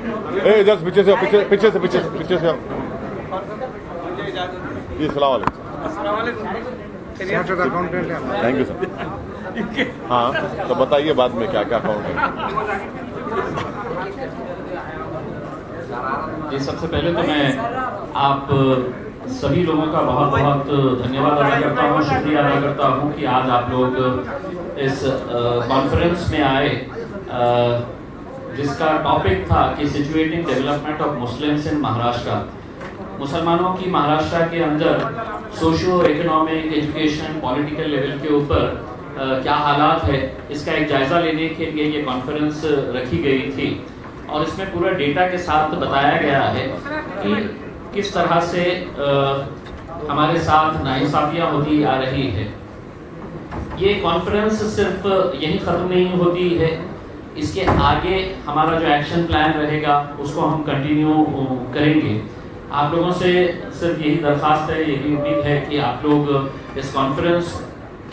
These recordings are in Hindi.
इधर पीछे से पीछे से आओ। जी सलाम वालेकुम। Thank you sir. हाँ तो बताइए बाद में क्या क्या अकाउंट है। जी सबसे पहले तो मैं आप सभी लोगों का बहुत बहुत धन्यवाद अदा करता हूँ, शुक्रिया अदा करता हूँ कि आज आप लोग इस कॉन्फ्रेंस में आए जिसका टॉपिक था कि situating development of Muslims in Maharashtra. मुसलमानों की महाराष्ट्र के अंदर socio economic education political level के ऊपर क्या हालात है, इसका एक जायज़ा लेने के लिए ये कॉन्फ्रेंस रखी गई थी और इसमें पूरा डेटा के साथ बताया गया है कि किस तरह से हमारे साथ नाइंसाफियाँ होती आ रही है। ये कॉन्फ्रेंस सिर्फ यही ख़त्म नहीं होती है, इसके आगे हमारा जो एक्शन प्लान रहेगा उसको हम कंटिन्यू करेंगे। आप लोगों से सिर्फ यही दरख्वास्त है, यही उम्मीद है कि आप लोग इस कॉन्फ्रेंस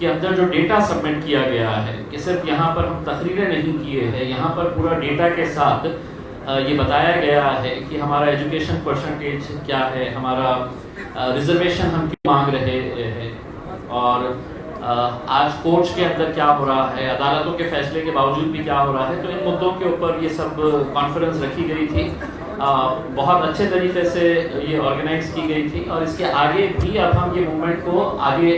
के अंदर जो डेटा सबमिट किया गया है कि सिर्फ यहाँ पर हम तकरीरें नहीं किए हैं, यहाँ पर पूरा डेटा के साथ ये बताया गया है कि हमारा एजुकेशन परसेंटेज क्या है, हमारा रिजर्वेशन हम क्यों मांग रहे हैं और आज कोर्ट्स के अंदर क्या हो रहा है, अदालतों के फैसले के बावजूद भी क्या हो रहा है। तो इन मुद्दों के ऊपर ये सब कॉन्फ्रेंस रखी गई थी, बहुत अच्छे तरीके से ये ऑर्गेनाइज की गई थी और इसके आगे भी अब हम ये मूवमेंट को आगे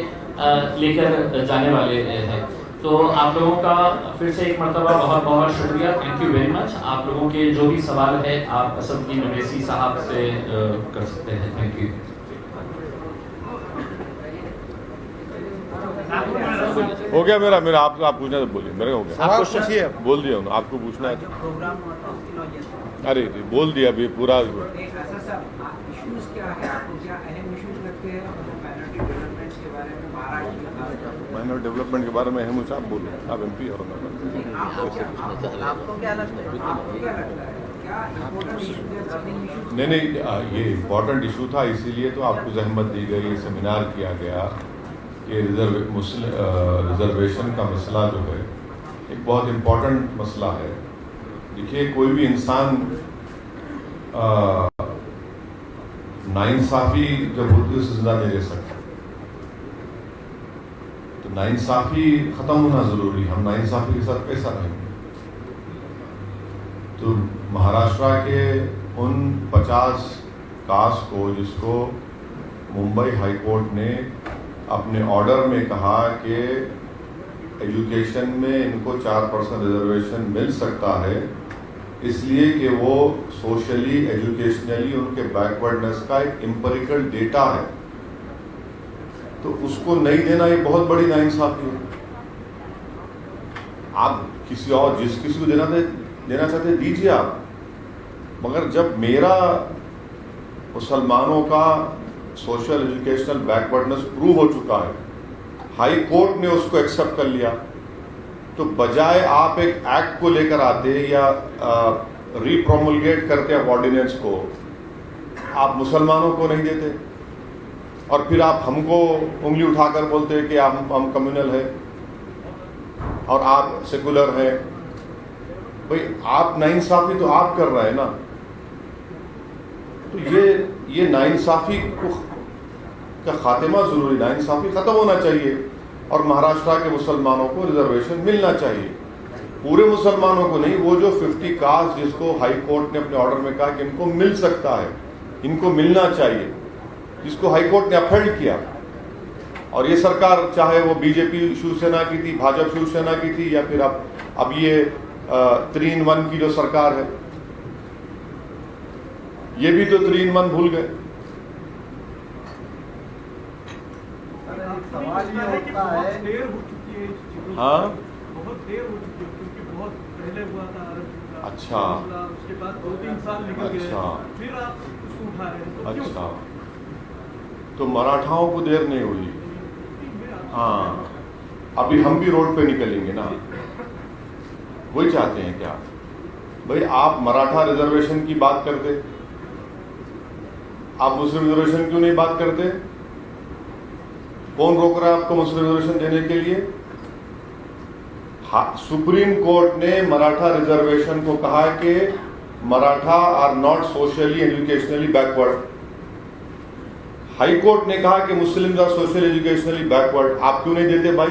लेकर जाने वाले हैं। तो आप लोगों का फिर से एक मरतबा बहुत बहुत शुक्रिया, थैंक यू वेरी मच। आप लोगों के जो भी सवाल है आप असदुद्दीन अवैसी साहब से कर सकते हैं। Thank you. हो गया मेरा आप पूछना तो बोलिए। मेरे हो गया, आपको पूछिए। बोल दिया हूँ, आपको पूछना है तो अरे बोल दिया अभी पूरा। माइनॉरिटी डेवलपमेंट के बारे में अहम आप बोलो, आप MP और नहीं ये इम्पोर्टेंट इशू था, इसीलिए तो आपको जहमत दी गई, सेमिनार किया गया कि रिजर्वेशन का मसला जो है एक बहुत इम्पोर्टेंट मसला है। देखिए कोई भी इंसान नाइंसाफ़ी जब होती है उससे जिंदा नहीं रह सकता, तो नाइंसाफ़ी ख़त्म होना ज़रूरी। हम नाइंसाफ़ी के साथ कैसा रहेंगे? तो महाराष्ट्र के उन 50 कास्ट को जिसको मुंबई हाई कोर्ट ने अपने ऑर्डर में कहा कि एजुकेशन में इनको 4% रिजर्वेशन मिल सकता है, इसलिए कि वो सोशली एजुकेशनली उनके बैकवर्डनेस का एक एम्पिरिकल डेटा है, तो उसको नहीं देना ये बहुत बड़ी नाइंसाफी है। आप किसी और जिस किसी को देना चाहते दीजिए आप, मगर जब मेरा मुसलमानों का सोशल एजुकेशनल बैकवर्डनेस प्रूव हो चुका है, हाई कोर्ट ने उसको एक्सेप्ट कर लिया, तो बजाय आप एक एक्ट को लेकर आते या रीप्रोमulgate करते आप ऑर्डिनेंस को, आप मुसलमानों को नहीं देते और फिर आप हमको उंगली उठाकर बोलते हैं कि हम कम्युनल है और आप सेकुलर हैं। भाई आप नाइंसाफी तो आप कर रहे हैं ना, तो ये नाइंसाफी का खात्मा जरूरी, नाइंसाफी खत्म होना चाहिए और महाराष्ट्र के मुसलमानों को रिजर्वेशन मिलना चाहिए, पूरे मुसलमानों को नहीं। वो जो 50 कास्ट जिसको हाई कोर्ट ने अपने ऑर्डर में कहा कि इनको मिल सकता है, इनको मिलना चाहिए, जिसको हाई कोर्ट ने अपहेल्ड किया। और ये सरकार चाहे वो बीजेपी शिवसेना की थी, भाजपा शिवसेना की थी, या फिर अब ये 3 in 1 की जो सरकार है, ये भी तो 3 in 1 भूल गए। सवाल ये होता है देर हो चुकी है, हाँ बहुत देर हो चुकी है, क्योंकि बहुत पहले हुआ था अच्छा, उसके बाद 2-3 साल निकल गए, अच्छा, फिर आप उसको उठा रहे हैं, तो अच्छा, तो मराठाओं को देर नहीं हुई। हाँ अभी हम भी रोड पे निकलेंगे ना, वही चाहते हैं क्या? भाई आप मराठा रिजर्वेशन की बात करते, आप मुस्लिम रिजर्वेशन क्यों नहीं बात करते? कौन रोक रहा है आपको मुस्लिम रिजर्वेशन देने के लिए? सुप्रीम कोर्ट ने मराठा रिजर्वेशन को कहा कि Maratha are not socially educationally backward. High court ने कहा कि Muslims are social educationally backward, आप क्यों नहीं देते भाई?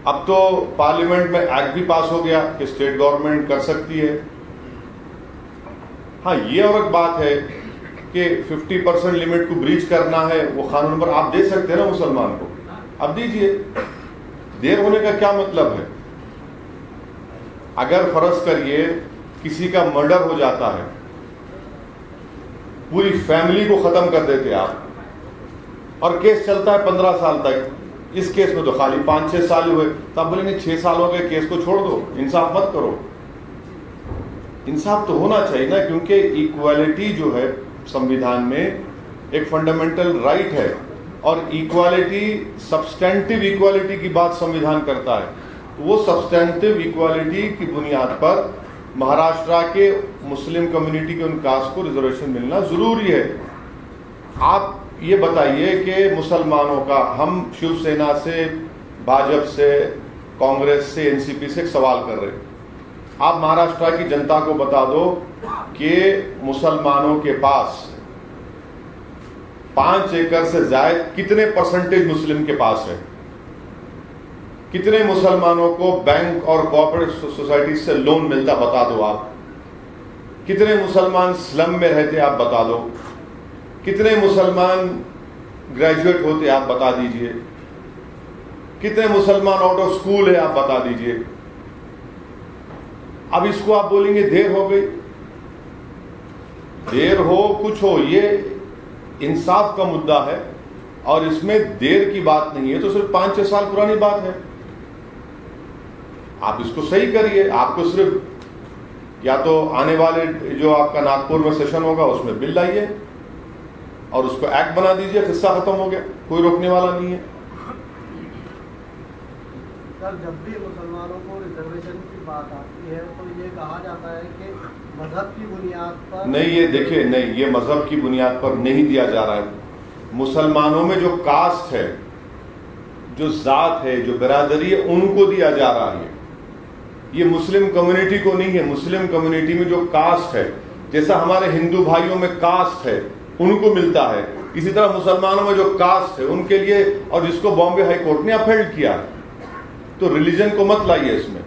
अब तो पार्लियामेंट में एक्ट भी पास हो गया कि स्टेट गवर्नमेंट कर सकती है। हाँ, ये और एक बात है कि 50% लिमिट को ब्रीच करना है, वो कानून पर आप दे सकते हैं ना मुसलमान को, अब दीजिए। देर होने का क्या मतलब है? अगर फर्ज करिए किसी का मर्डर हो जाता है, पूरी फैमिली को खत्म कर देते आप, और केस चलता है 15 साल तक। इस केस में तो खाली 5-6 साल हुए, तो आप बोलेंगे 6 साल हो गए, केस को छोड़ दो, इंसाफ मत करो। इंसाफ तो होना चाहिए ना, क्योंकि इक्वालिटी जो है संविधान में एक फंडामेंटल राइट है, और इक्वालिटी सब्सटेंटिव इक्वालिटी की बात संविधान करता है। तो वो सब्सटेंटिव इक्वालिटी की बुनियाद पर महाराष्ट्र के मुस्लिम कम्युनिटी के उन कास्ट को रिजर्वेशन मिलना जरूरी है। आप ये बताइए कि मुसलमानों का, हम शिवसेना से, भाजपा से, कांग्रेस से, एनसीपी से एक सवाल कर रहे हैं, आप महाराष्ट्र की जनता को बता दो कि मुसलमानों के पास 5 एकड़ से ज्यादा कितने परसेंटेज मुस्लिम के पास है? कितने मुसलमानों को बैंक और कोऑपरेटिव सोसाइटी से लोन मिलता, बता दो आप। कितने मुसलमान स्लम में रहते, आप बता दो। कितने मुसलमान ग्रेजुएट होते, आप बता दीजिए। कितने मुसलमान आउट ऑफ स्कूल है, आप बता दीजिए। अब इसको आप बोलेंगे देर हो गई, देर हो कुछ हो, ये इंसाफ का मुद्दा है और इसमें देर की बात नहीं है, तो सिर्फ 5-6 साल पुरानी बात है। आप इसको सही करिए। आपको सिर्फ या तो आने वाले जो आपका नागपुर में सेशन होगा उसमें बिल लाइए और उसको एक्ट बना दीजिए, किस्सा खत्म हो गया, कोई रोकने वाला नहीं है। सर, जब भी मुसलमानों को रिजर्वेशन की बात आती है तो ये कहा जाता है कि मजहब की बुनियाद पर नहीं, ये देखिए, नहीं, ये मजहब की बुनियाद पर नहीं दिया जा रहा है। मुसलमानों में जो कास्ट है, जो जात है, जो बिरादरी है, उनको दिया जा रहा है। ये मुस्लिम कम्युनिटी को नहीं है। मुस्लिम कम्युनिटी में जो कास्ट है, जैसा हमारे हिंदू भाइयों में कास्ट है, उनको मिलता है, इसी तरह मुसलमानों में जो कास्ट है उनके लिए, और जिसको बॉम्बे हाई कोर्ट ने अपहेल्ड किया। तो रिलीजन को मत लाइए इसमें।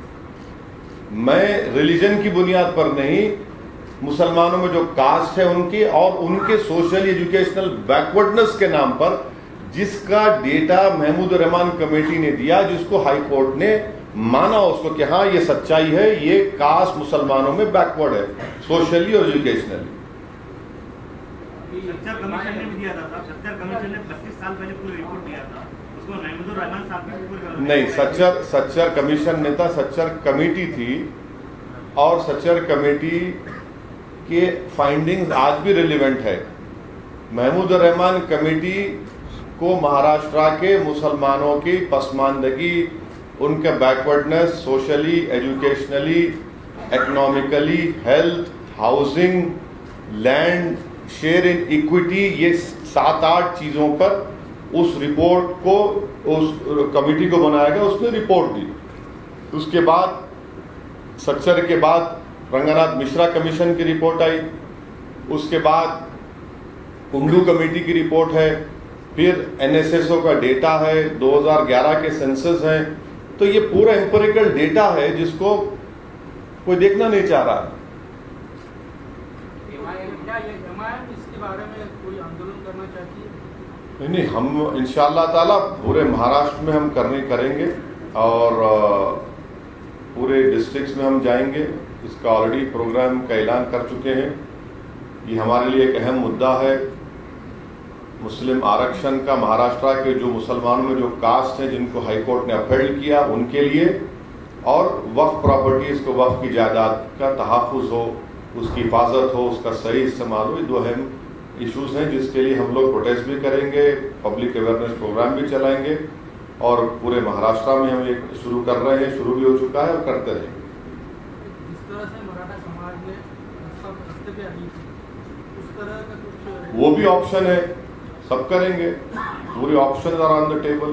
मैं रिलीजन की बुनियाद पर नहीं, मुसलमानों में जो कास्ट है उनकी और उनके सोशल एजुकेशनल बैकवर्डनेस के नाम पर जिसका डेटा महमूद रहमान कमेटी ने दिया, जिसको हाई कोर्ट ने माना उसको कि हाँ ये सच्चाई है, ये कास्ट मुसलमानों में बैकवर्ड है सोशली और एजुकेशनली। सच्चर कमीशन ने भी दिया था। सच्चर कमीशन ने 25 साल पहले पूरी रिपोर्ट दिया था, उसको महमूद रहमान साहब ने पूरी नहीं, सच्चर कमीशन ने था, सच्चर कमेटी थी, और सच्चर कमेटी के फाइंडिंग्स आज भी रिलेवेंट है। महमूद रहमान कमेटी को महाराष्ट्र के मुसलमानों की पसमानदगी, उनके backwardness socially, educationally, economically, health, housing, land share in equity, ये 7-8 चीज़ों पर उस रिपोर्ट को, उस कमेटी को बनाया गया, उसने रिपोर्ट दी। उसके बाद सच्चर के बाद रंगनाथ मिश्रा कमीशन की रिपोर्ट आई, उसके बाद कुंडू कमेटी की रिपोर्ट है, फिर एनएसएसओ का डेटा है, 2011 के सेंसस हैं। तो ये पूरा एम्पिरिकल डेटा है जिसको कोई देखना नहीं चाह रहा है। इसके बारे में कोई आंदोलन करना चाहिए? नहीं, हम इंशाअल्लाह ताला पूरे महाराष्ट्र में हम करेंगे और पूरे डिस्ट्रिक्ट्स में हम जाएंगे। इसका ऑलरेडी प्रोग्राम का ऐलान कर चुके हैं। ये हमारे लिए एक अहम मुद्दा है। मुस्लिम आरक्षण का महाराष्ट्र के जो मुसलमानों में जो कास्ट हैं जिनको हाई कोर्ट ने अपहेल्ड किया उनके लिए, और वक्फ प्रॉपर्टीज को, वक्फ की जायदाद का तहफ़्फ़ुज़ हो, उसकी हिफाजत हो, उसका सही इस्तेमाल हो। ये 2 अहम इश्यूज़ हैं जिसके लिए हम लोग प्रोटेस्ट भी करेंगे, पब्लिक अवेयरनेस प्रोग्राम भी चलाएंगे, और पूरे महाराष्ट्र में हम ये शुरू कर रहे हैं, शुरू भी हो चुका है और करते रहेंगे। जिस तरह से मराठा समाज ने सब रास्ते पे आई थी, उस तरह का कुछ वो भी ऑप्शन है, सब करेंगे, पूरे option are on the table.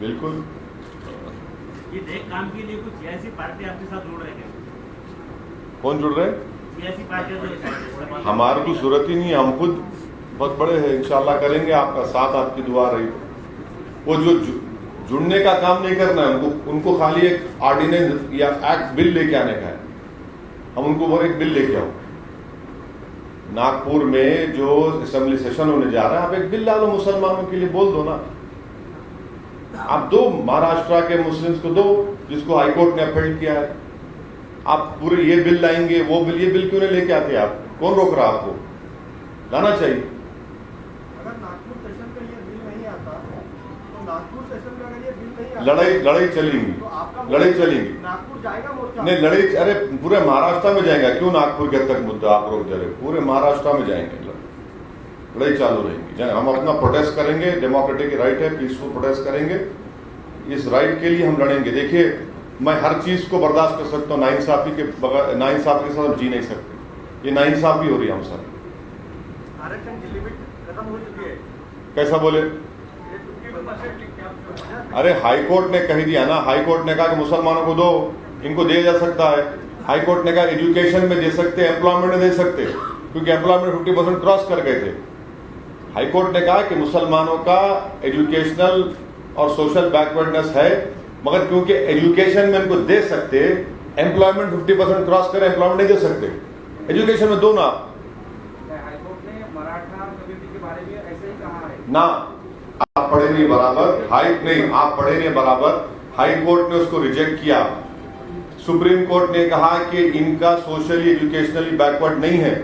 बिल्कुल। ये देख काम के लिए कुछ सियासी पार्टी आपके साथ जोड़ रहे हैं? कौन जुड़ रहे हैं? सियासी पार्टियों जो हमारे को जरूरत ही नहीं है, हम खुद बहुत बड़े हैं, इंशाल्लाह करेंगे, आपका साथ आपकी दुआ रही। वो जो जुड़ने का काम नहीं करना है, उनको खाली एक ऑर्डिनेंस या एक्ट बिल लेके आने का है। हम उनको वो एक बिल लेके आओ। नागपुर में जो असेंबली सेशन होने जा रहा है, आप एक बिल डालो मुसलमानों के लिए, बोल दो ना। आप दो महाराष्ट्र के मुस्लिम्स को दो, जिसको हाईकोर्ट ने अपील किया है। आप पूरे ये बिल लाएंगे, वो बिल, ये बिल क्यों नहीं लेके आते आप? कौन रोक रहा आपको? लाना चाहिए। अगर नागपुर सेशन में ये बिल नहीं आता तो नागपुर सेशन में अगर ये बिल नहीं आता लड़ाई चलेंगी, तो आपका लड़ाई चलेंगी। नागपुर जाएगा मोर्चा? नहीं, लड़ाई, अरे पूरे महाराष्ट्र में जाएगा, क्यों नागपुर के तक मुद्दा आप रोक दे रहे? पूरे महाराष्ट्र में जाएंगे, लड़ाई चालू रहेगी। हम अपना प्रोटेस्ट करेंगे, डेमोक्रेटिक राइट है, पीसफुल प्रोटेस्ट करेंगे, इस राइट के लिए हम लड़ेंगे। देखिए, मैं हर चीज को बर्दाश्त कर सकता हूँ, नाइंसाफी के साथ हम जी नहीं सकते। ये नाइंसाफी हो रही है हम सर। आरक्षण की लिमिट खत्म हो चुकी है। कैसा बोले? अरे हाईकोर्ट ने कह दिया ना, हाईकोर्ट ने कहा कि मुसलमानों को दो, इनको दिया जा सकता है। हाईकोर्ट ने कहा एजुकेशन में दे सकते, एम्प्लॉयमेंट में दे सकते, क्योंकि एम्प्लॉयमेंट 50% क्रॉस कर गए थे। हाईकोर्ट ने कहा कि मुसलमानों का एजुकेशनल और सोशल बैकवर्डनेस है, मगर क्योंकि एजुकेशन में इनको दे सकते, एम्प्लॉयमेंट 50% क्रॉस करे, एम्प्लॉयमेंट नहीं दे सकते। एजुकेशन में दो ना। हाईकोर्ट ने मराठा कम्युनिटी के बारे में ऐसे ही कहा है ना, आप पढ़े नहीं बराबर, आप पढ़े नहीं बराबर। हाई कोर्ट ने उसको रिजेक्ट किया। सुप्रीम कोर्ट ने कहा कि इनका सोशली एजुकेशनली बैकवर्ड नहीं है।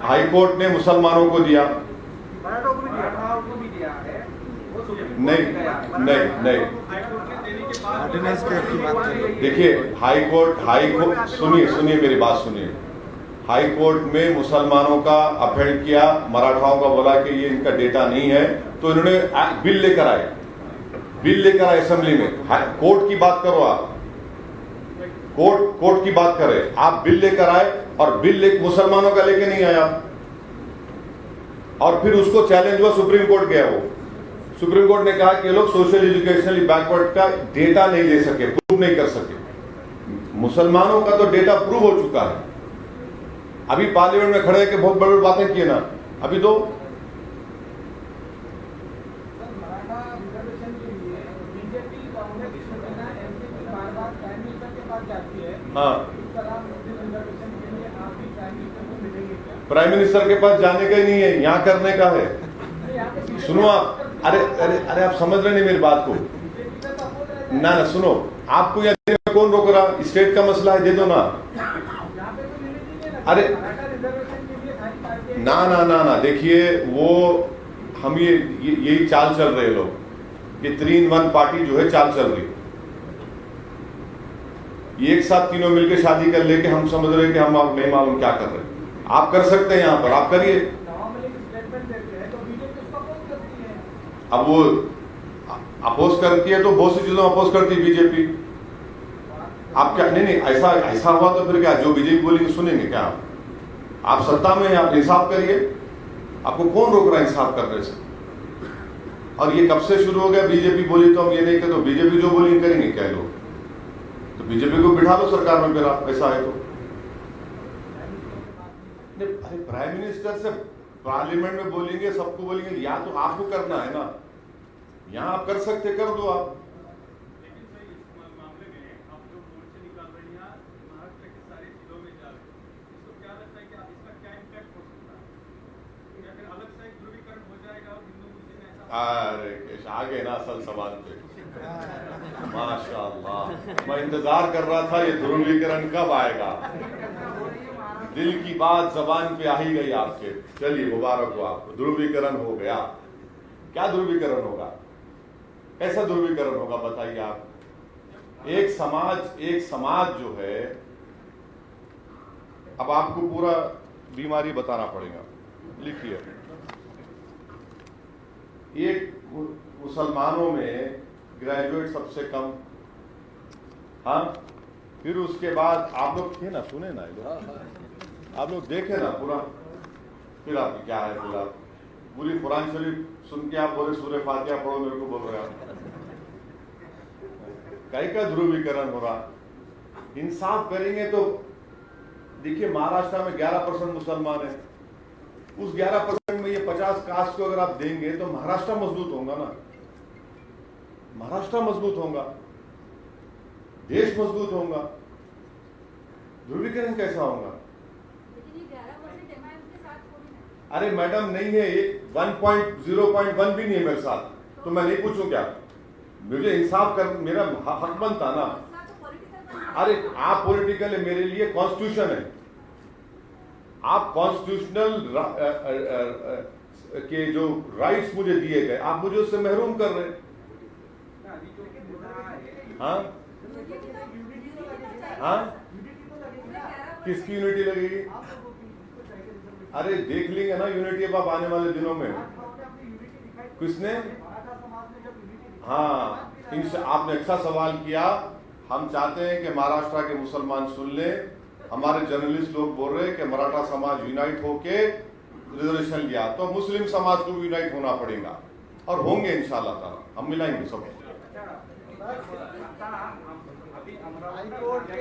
हाई कोर्ट ने मुसलमानों को दिया, नहीं। देखिए, हाई कोर्ट सुनिए मेरी बात सुनिए। हाई कोर्ट में मुसलमानों का अपील किया, मराठाओं का बोला कि ये इनका डेटा नहीं है, तो इन्होंने बिल लेकर आए असेंबली में। कोर्ट की बात करो आप, कोर्ट की बात करें आप। बिल लेकर आए और बिल मुसलमानों का लेके नहीं आया, और फिर उसको चैलेंज हुआ, सुप्रीम कोर्ट गया। वो सुप्रीम कोर्ट ने कहा कि लोग सोशल एजुकेशनली बैकवर्ड का डेटा नहीं ले सके, प्रूव नहीं कर सके। मुसलमानों का तो डेटा प्रूव हो चुका है। अभी पार्लियामेंट में खड़े के बहुत बड़ी बातें किए ना, अभी तो मराठा रिजर्वेशन के लिए बीजेपी, कांग्रेस, शिवसेना, एनसीपी बार-बार प्राइम मिनिस्टर के पास जाती है। हाँ, इस तरह मुस्लिम रिजर्वेशन के लिए आप भी प्राइम मिनिस्टर को मिलेंगे क्या? प्राइम प्राइम मिनिस्टर के पास जाने का ही नहीं है, यहाँ करने का है। सुनो आप, अरे आप समझ रहे नहीं मेरी बात को। ना सुनो, आपको यहाँ देने में कौन रोक रहा? स्टेट का मसला है, दे दो ना। अरे ना, देखिए, वो हम यही चाल चल रहे लोग, ये 3-in-1 पार्टी जो है चाल चल रही। ये एक साथ तीनों मिलकर शादी कर लेके हम समझ रहे कि हम आप नहीं मालूम क्या कर रहे हैं। आप कर सकते हैं, यहाँ पर आप करिए। अब वो अपोज करती है तो बहुत सी चीजों अपोज करती है बीजेपी। आप क्या, नहीं ऐसा हुआ तो फिर क्या, जो बीजेपी बोलेंगे सुनेंगे क्या? आप सत्ता में हैं, आप इंसाफ करिए। आपको कौन रोक रहा है इंसाफ करने से? और ये कब से शुरू हो गया? बीजेपी बोली तो हम ये नहीं कहते, तो बीजेपी जो बोली करेंगे क्या लोग? तो बीजेपी को बिठा लो सरकार में, फिर आप ऐसा है तो। अरे प्राइम मिनिस्टर से पार्लियामेंट में बोलेंगे, सबको बोलेंगे, या तो आपको करना है ना, यहाँ आप कर सकते, कर दो आप। अरे आगे ना असल सवाल पे, माशाअल्लाह, मैं इंतजार कर रहा था ये ध्रुवीकरण कब आएगा। दिल की बात जबान पे आ ही गई आपके। चलिए, मुबारक हो आपको, ध्रुवीकरण हो गया। क्या ध्रुवीकरण होगा? कैसा ध्रुवीकरण होगा बताइए आप? एक समाज जो है, अब आपको पूरा बीमारी बताना पड़ेगा। लिखिए, एक मुसलमानों में ग्रेजुएट सबसे कम, हाँ, फिर उसके बाद आप लोग थे ना, सुने ना, आप लोग देखे ना पूरा, फिर आप क्या है, फिर आप पूरी कुरान शरीफ सुन के आप बोले सूरह फातिहा पढ़ो, मेरे को बोल रहे आप। कई का ध्रुवीकरण हो रहा? इंसाफ करेंगे तो देखिए महाराष्ट्र में 11% मुसलमान है, उस 11% में ये 50 कास्ट को अगर आप देंगे तो महाराष्ट्र मजबूत होगा ना, महाराष्ट्र मजबूत होगा, देश मजबूत होगा। ध्रुवीकरण कैसा होगा? लेकिन ये 11% एमआईएम के साथ थोड़ी ना। अरे मैडम नहीं है, ये 1.0.1 भी नहीं है मेरे साथ, तो मैं नहीं पूछूं क्या? मुझे इंसाफ कर, मेरा हक बनता ना। मसला तो पॉलिटिकल बना। अरे आप पॉलिटिकल है, मेरे लिए कॉन्स्टिट्यूशन है। आप कॉन्स्टिट्यूशनल के जो राइट्स मुझे दिए गए, आप मुझे उससे महरूम कर रहे हैं। हाँ हाँ, किसकी यूनिटी लगेगी? अरे देख लेंगे ना यूनिटी अब आप आने वाले दिनों में। किसने? हाँ, इनसे आपने अच्छा सवाल किया। हम चाहते हैं कि महाराष्ट्र के मुसलमान सुन ले। हमारे जर्नलिस्ट लोग बोल रहे हैं कि मराठा समाज यूनाइट होके रिजर्वेशन लिया तो मुस्लिम समाज को भी यूनाइट होना पड़ेगा, और होंगे इंशाल्लाह ताला, हम मिलाएंगे सब। हाईकोर्ट के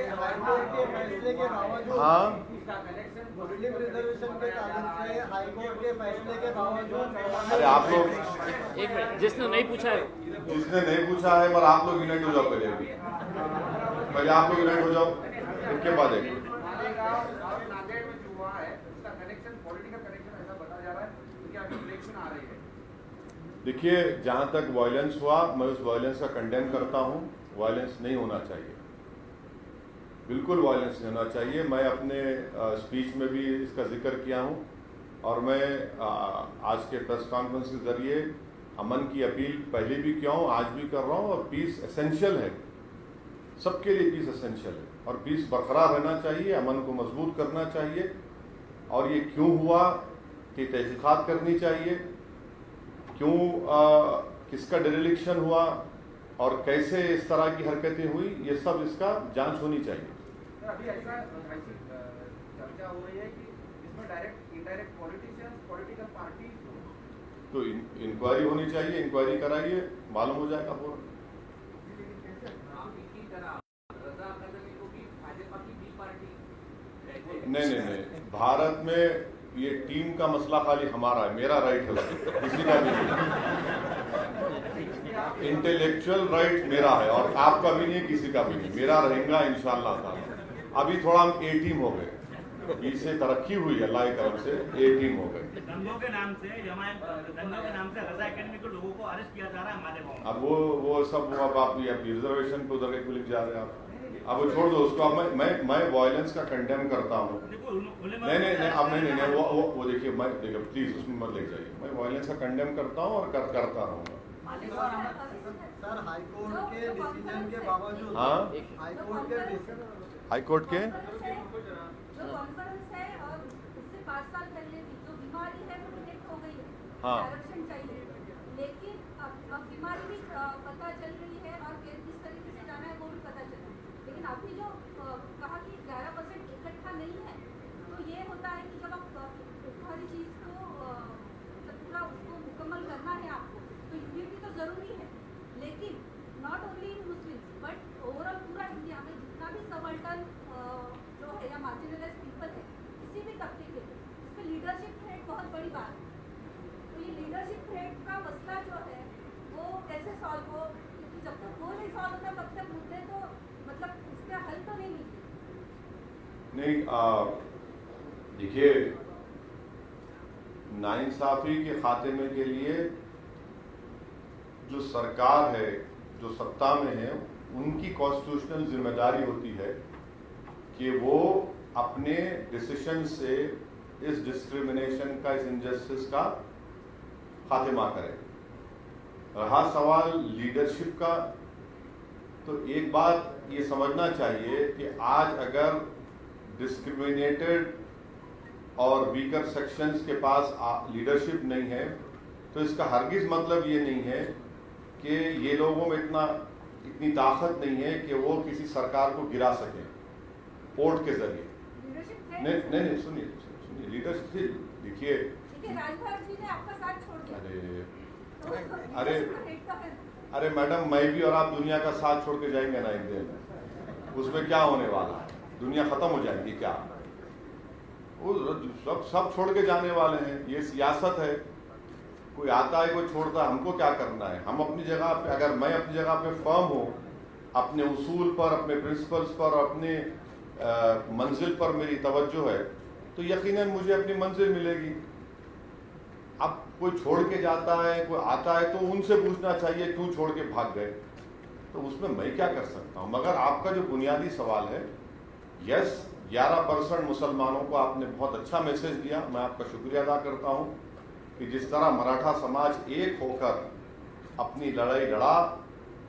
फैसले के बावजूद, हाँ, मुस्लिम रिजर्वेशन के कानून से हाईकोर्ट के फैसले के बावजूद, अरे आप लोग, एक मिनट, जिसने नहीं पूछा है जिसने नहीं पूछा है, पर आप लोग यूनाइट हो जाओ पहले आप लोग यूनाइट हो जाओ, इसके बाद एक नांदेड़ में जो हुआ है उसका कनेक्शन, पॉलिटिकल कनेक्शन ऐसा बताया जा रहा है क्योंकि अभी इलेक्शन आ रही है। देखिए, जहां तक वायलेंस हुआ, मैं उस वायलेंस का कंडेम करता हूं। वायलेंस नहीं होना चाहिए, बिल्कुल वायलेंस नहीं होना चाहिए। मैं अपने स्पीच में भी इसका जिक्र किया हूं, और मैं आज के प्रेस कॉन्फ्रेंस के जरिए अमन की अपील पहले भी किया हूं, आज भी कर रहा हूं। और पीस एसेंशियल है, सबके लिए पीस एसेंशियल है, और पीस बरकरार रहना चाहिए, अमन को मजबूत करना चाहिए। और ये क्यों हुआ कि तहकीकात करनी चाहिए, क्यों किसका डिरेलिक्शन हुआ और कैसे इस तरह की हरकतें हुई, ये सब इसका जांच होनी चाहिए। अभी ऐसी चर्चा हो रही है कि इसमें direct indirect politicians, political party, तो इंक्वायरी होनी चाहिए, इंक्वायरी कराइए, मालूम हो जाएगा पूरा। नहीं, भारत में ये टीम का मसला खाली हमारा है, मेरा राइट है, किसी का भी नहीं। इंटेलेक्चुअल राइट मेरा है, और आपका भी नहीं, किसी का भी नहीं, मेरा रहेगा इंशाल्लाह ताला। अभी थोड़ा हम ए टीम हो गए, इससे तरक्की हुई अल्लाह की तरफ से, ए टीम हो गए। दंगों के नाम से दंगों के नाम से रजा एकेडमी के लोगों को अरेस्ट किया जा रहा है हमारे गाँव में। अब वो सब अब आप रिजर्वेशन पे उधर लिख जा रहे हैं आप, अब वो छोड़ दो उसको। अब मैं वायलेंस का कंडेम करता हूँ। नहीं, अब नहीं, वो देखिए, मैं देखिए प्लीज उसमें मत ले जाइए। मैं वायलेंस का कंडेम करता हूँ और करता रहूँगा। सर हाईकोर्ट के डिसीजन के बावजूद, हाँ, हाईकोर्ट के हाईकोर्ट के जो कॉन्फ्रेंस है और उससे 5 साल पहले भी जो बीमारी है वो डिटेक्ट हो गई है, हाँ। डायरेक्शन चाहिए, लेकिन अब बीमारी भी पता चल रही है और किस तरीके से जाना है वो भी पता चल रहा है। लेकिन आपने जो कहा कि 11% इकट्ठा नहीं है, तो ये होता है कि जब आप हर चीज़ को मतलब पूरा उसको मुकम्मल करना है आपको, तो यूनिटी तो ज़रूरी है। लेकिन not only in Muslims but overall पूरा इंडिया में जितना भी सबल्टन जो है या मार्जिनलाइज पीपल है, किसी भी तबके के, इस पर लीडरशिप थ्रेट बहुत बड़ी बात है। तो ये लीडरशिप थ्रेट का मसला जो है वो कैसे सॉल्व हो, क्योंकि जब तक वो नहीं सॉल्व होता तब तक मुद्दे तो मतलब इसका हल तो नहीं मिलती। नहीं, देखिए, नाइंसाफी के खात्मे के लिए जो सरकार है, जो सत्ता में है, उनकी कॉन्स्टिट्यूशनल जिम्मेदारी होती है कि वो अपने डिसीजन से इस डिस्क्रिमिनेशन का, इस इनजस्टिस का खात्मा करे। रहा सवाल लीडरशिप का, तो एक बात ये समझना चाहिए कि आज अगर डिस्क्रिमिनेटेड और वीकर सेक्शंस के पास लीडरशिप नहीं है, तो इसका हरगिज मतलब ये नहीं है कि ये लोगों में इतनी ताकत नहीं है कि वो किसी सरकार को गिरा सकें वोट के जरिए। नहीं, सुनिए, लीडरशिप से देखिए, राजभर जी ने आपका साथ छोड़ दिया। अरे अरे मैडम, मैं भी और आप दुनिया का साथ छोड़ के जाएंगे ना एक दिन, उसमें क्या होने वाला है? दुनिया खत्म हो जाएगी क्या? वो सब छोड़ के जाने वाले हैं, ये सियासत है। कोई आता है, कोई छोड़ता है, हमको क्या करना है? हम अपनी जगह पे, अगर मैं अपनी जगह पे फर्म हूँ, अपने उसूल पर, अपने प्रिंसिपल्स पर, अपने मंजिल पर मेरी तवज्जो है, तो यकीनन मुझे अपनी मंजिल मिलेगी। अब कोई छोड़ के जाता है, कोई आता है, तो उनसे पूछना चाहिए क्यों छोड़ के भाग गए, तो उसमें मैं क्या कर सकता हूं? मगर आपका जो बुनियादी सवाल है, यस, 11% मुसलमानों को आपने बहुत अच्छा मैसेज दिया, मैं आपका शुक्रिया अदा करता हूं कि जिस तरह मराठा समाज एक होकर अपनी लड़ाई लड़ा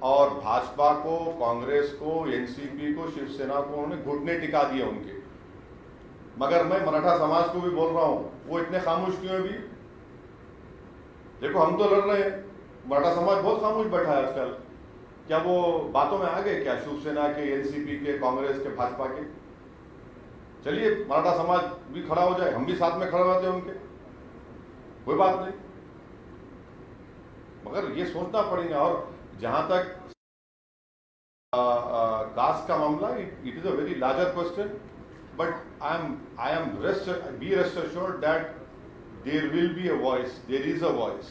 और भाजपा को, कांग्रेस को, एनसीपी को, शिवसेना को उन्होंने घुटने टिका दिए उनके। मगर मैं मराठा समाज को भी बोल रहा हूं, वो इतने खामोश क्यों है भी? देखो, हम तो लड़ रहे हैं, मराठा समाज बहुत खामोश बैठा है आजकल। क्या वो बातों में आ गए क्या शिवसेना के, एनसीपी के, कांग्रेस के, भाजपा के? चलिए मराठा समाज भी खड़ा हो जाए, हम भी साथ में खड़े होते हैं उनके, कोई बात नहीं। मगर ये सोचना पड़ेगा। और जहां तक कास्ट का मामला, it is a very larger question, but I am be rest assured that there will be a voice, there is a voice.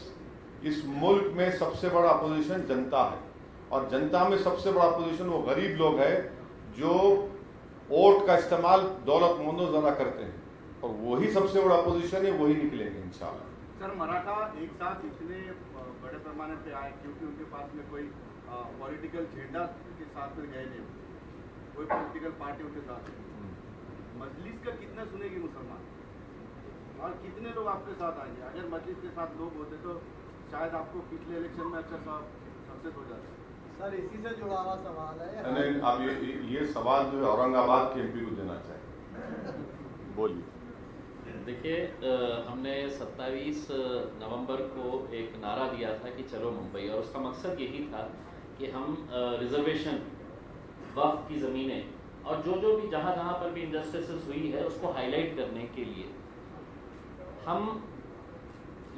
इस मुल्क में सबसे बड़ा अपोजिशन जनता है, और जनता में सबसे बड़ा अपोजिशन वो गरीब लोग हैं जो वोट का इस्तेमाल दौलतमंदों ज्यादा करते हैं, और वही सबसे बड़ा अपोजिशन है, वही निकलेंगे इंशाल्लाह। सर, मराठा एक साथ इतने बड़े पैमाने पे आए क्योंकि उनके पास में कोई पॉलिटिकल झंडा के साथ में गए नहीं, कोई पॉलिटिकल पार्टी उनके साथ नहीं। मजलिस का कितना सुनेगी मुसलमान, और कितने लोग आपके साथ आएंगे? अगर मजलिस के साथ लोग होते तो शायद आपको पिछले इलेक्शन में अच्छा सा सक्सेस हो जाता। सर, इसी से जुड़ा हुआ सवाल है। नहीं, अब ये सवाल जो है औरंगाबाद के एमपी को देना चाहिए। बोलिए। देखिए, हमने 27 नवंबर को एक नारा दिया था कि चलो मुंबई, और उसका मकसद यही था कि हम रिजर्वेशन, वक्फ की ज़मीनें और जो भी जहाँ पर भी इंजस्टिस हुई है उसको हाईलाइट करने के लिए हम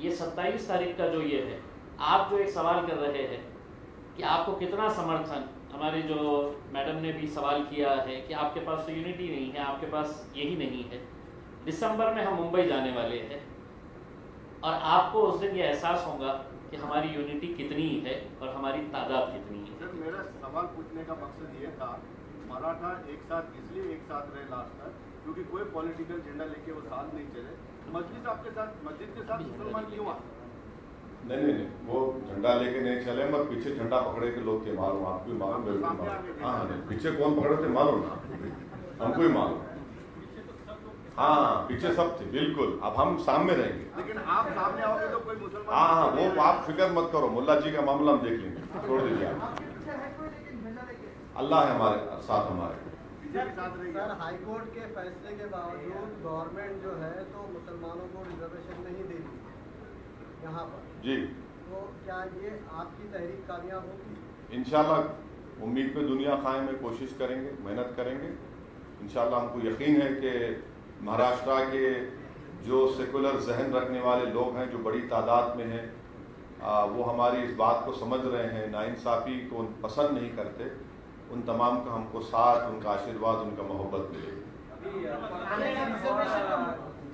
ये 27 तारीख का जो ये है, आप जो एक सवाल कर रहे हैं कि आपको कितना समर्थन, हमारे जो मैडम ने भी सवाल किया है कि आपके पास तो यूनिटी नहीं है, आपके पास यही नहीं है। दिसंबर में हम मुंबई जाने वाले हैं, और आपको उस दिन ये एहसास होगा कि हमारी यूनिटी कितनी है और हमारी तादाद कितनी है। सर, मेरा सवाल पूछने का मकसद ये था, मराठा एक साथ इसलिए एक साथ रहे लास्ट तक क्योंकि कोई पॉलिटिकल झंडा लेके वो साथ नहीं चले। मस्जिद आपके साथ, मस्जिद के साथ मुसलमान क्यों आए? नहीं, वो झंडा लेके नहीं चले, मगर पीछे झंडा पकड़े के लोग थे, मालूम, आपको भी मालूम, मेरे को मालूम। हाँ, नहीं, पीछे कौन पकड़े थे मालूम ना, हमको ही मालूम। हाँ, पीछे सब थे, बिल्कुल। अब हम सामने रहेंगे, लेकिन आप सामने आओगे तो कोई मुसलमान। हाँ, वो आप फिक्र मत करो, मुल्ला जी का मामला हम देख लेंगे, छोड़ दीजिए आप। अल्लाह है हमारे साथ, हमारे सर, हाईकोर्ट के फैसले के बावजूद गवर्नमेंट जो है तो मुसलमानों को रिजर्वेशन नहीं दे रही यहाँ पर जी। तो क्या ये आपकी तहरीक कामयाब होगी? इंशाल्लाह उम्मीद पे दुनिया कायम है, कोशिश करेंगे, मेहनत करेंगे इंशाल्लाह। हमको यकीन है कि महाराष्ट्र के जो सेकुलर जहन रखने वाले लोग हैं, जो बड़ी तादाद में हैं, वो हमारी इस बात को समझ रहे हैं, नाइंसाफ़ी को पसंद नहीं करते। उन तमाम का हमको साथ, उनका आशीर्वाद, उनका मोहब्बत मिलेगी।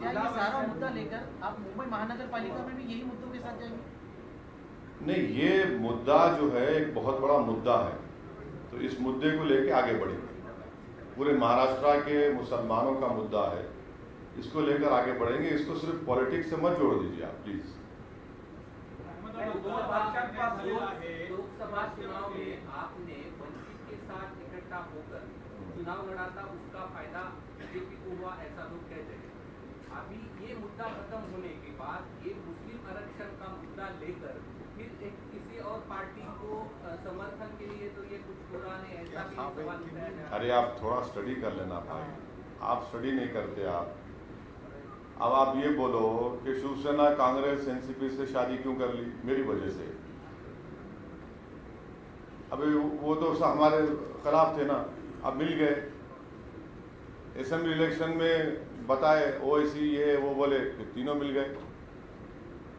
क्या ये सारा मुद्दा लेकर आप मुंबई महानगर पालिका में भी यही मुद्दों के साथ जाएंगे? नहीं, ये मुद्दा जो है एक बहुत बड़ा मुद्दा है, तो इस मुद्दे को लेके आगे बढ़ेंगे। पूरे महाराष्ट्र के मुसलमानों का मुद्दा है, इसको लेकर आगे बढ़ेंगे। इसको सिर्फ पॉलिटिक्स से मत जोड़ दीजिए आप, प्लीज। लोकसभा चुनाव में आपने वंचित के साथ इकट्ठा होकर चुनाव लड़ा था, उसका फायदा बीजेपी को हुआ, ऐसा लोग कहते हैं। अभी ये मुद्दा खत्म होने के बाद ये मुस्लिम आरक्षण का मुद्दा लेकर फिर एक किसी और पार्टी को समर्थन के लिए तो ये कुछ होगा नहीं, ऐसा भी सवाल उठाया जा रहा है। अरे आप थोड़ा स्टडी कर लेना भाई, आप स्टडी नहीं करते आप। अब आप ये बोलो कि शिवसेना कांग्रेस एनसीपी से शादी क्यों कर ली? मेरी वजह से। अभी वो तो हमारे खिलाफ थे ना, अब मिल गए। असेंबली इलेक्शन में बताए ओवैसी ये वो बोले कि तीनों मिल गए।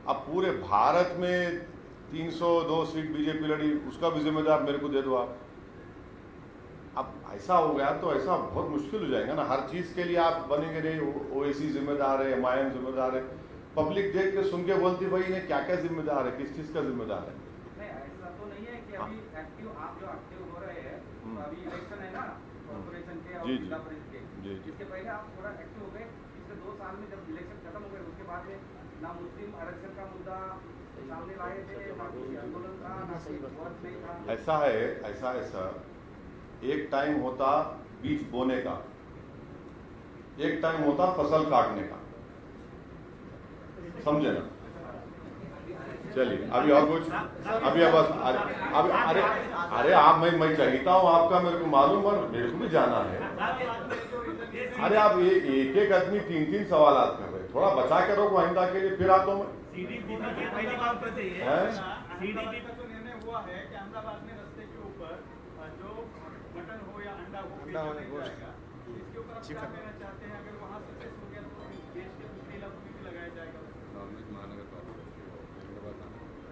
अब पूरे भारत में 302 सीट बीजेपी लड़ी, उसका भी जिम्मेदार मेरे को दे दो आप। अब ऐसा हो गया तो ऐसा बहुत मुश्किल हो जाएगा ना, हर चीज के लिए आप बनेंगे नहीं, ओएसी जिम्मेदार है, एमआईएम जिम्मेदार है, पब्लिक देख के सुन के बोलती भाई इन्हें क्या क्या जिम्मेदार है, किस चीज का जिम्मेदार है। नहीं, ऐसा तो नहीं है कि अभी एक्टिव आप जो एक्टिव हो रहे हैं, तो अभी इलेक्शन है ना कॉर्पोरेशन के और जी, जिला परिषद जी, के, जी। इसके पहले आप थोड़ा एक्टिव हो गए। पिछले 2 साल में जब इलेक्शन खत्म हो गए उसके बाद में ना मुस्लिम आरक्षण का मुद्दा सामने लाए थे, ना कोई आंदोलन था, ना कोई वोट नहीं था। ऐसा है सर, एक टाइम होता बीज बोने का, एक टाइम होता फसल काटने का, समझे ना। चलिए अभी और कुछ, अभी बस अरे आप मैं चाहता हूँ आपका, मेरे को मालूम और मेरे को भी जाना है। अरे आप एक एक आदमी 3-3 सवाल कर रहे, थोड़ा बचा के रखो आइंदा के लिए, फिर आता हूँ मैं। सीडीपी की पहली बात तो यही है, सीडीपी का जो निर्णय हुआ है कि अहमदाबाद में रास्ते के ऊपर जो मटन हो या अंडा हो बेचा नहीं जाएगा, इसके ऊपर आप क्या कहना चाहते हैं? अगर वहाँ सक्सेस हो गया तो देश के दूसरे इलाकों में भी लगाया जाएगा?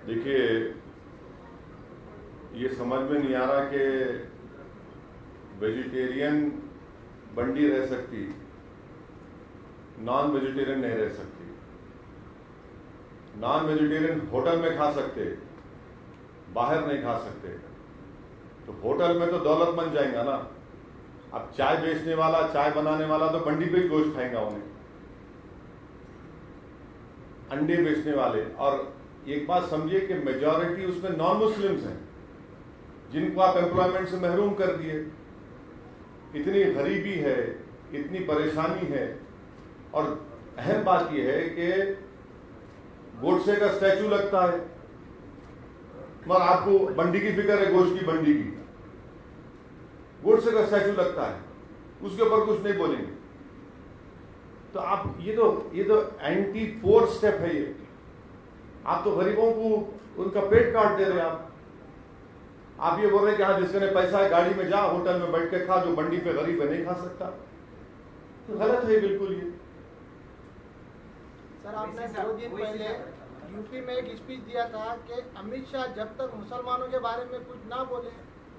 देखिए ये समझ में नहीं आ रहा कि वेजिटेरियन बंडी रह सकती, नॉन वेजिटेरियन नहीं रह सकती। नॉन वेजिटेरियन होटल में खा सकते, बाहर नहीं खा सकते। तो होटल में तो दौलत बन जाएगा ना। अब चाय बेचने वाला, चाय बनाने वाला तो बंडी पे ही गोश्त खाएगा उन्हें, अंडे बेचने वाले। और एक बात समझिए कि मेजॉरिटी उसमें नॉन मुस्लिम्स हैं, जिनको आप एम्प्लॉयमेंट से महरूम कर दिए। इतनी गरीबी है, इतनी परेशानी है। और अहम बात यह है कि गोडसे का स्टैचू लगता है, मगर आपको बंडी की फिक्र है, गोश्त की बंडी की। गोडसे का स्टैचू लगता है, उसके ऊपर कुछ नहीं बोलेंगे। तो आप ये तो एंटी पोर स्टेप है ये। आप तो गरीबों को उनका पेट काट दे रहे हैं। आप ये बोल रहे हैं कि हाँ जिसके पैसा है गाड़ी में जा, होटल में बैठ के खा, जो बंडी पे गरीब है नहीं खा सकता। तो गलत है बिल्कुल ये। सर आपने 2 दिन पहले यूपी में एक स्पीच दिया था कि अमित शाह जब तक मुसलमानों के बारे में कुछ ना बोले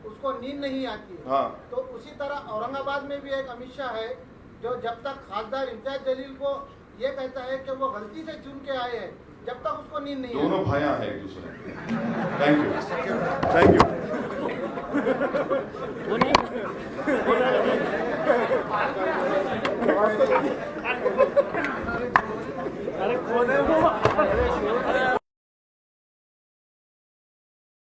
उसको नींद नहीं आती है। हाँ। तो उसी तरह औरंगाबाद में भी एक अमित शाह है जो जब तक खासदार इम्तियाज जलील को ये कहता है कि वो गलती से चुन के आए हैं, जब तक उसको नींद नहीं आती। दोनों भाइयां हैं एक दूसरे। Thank you. अरे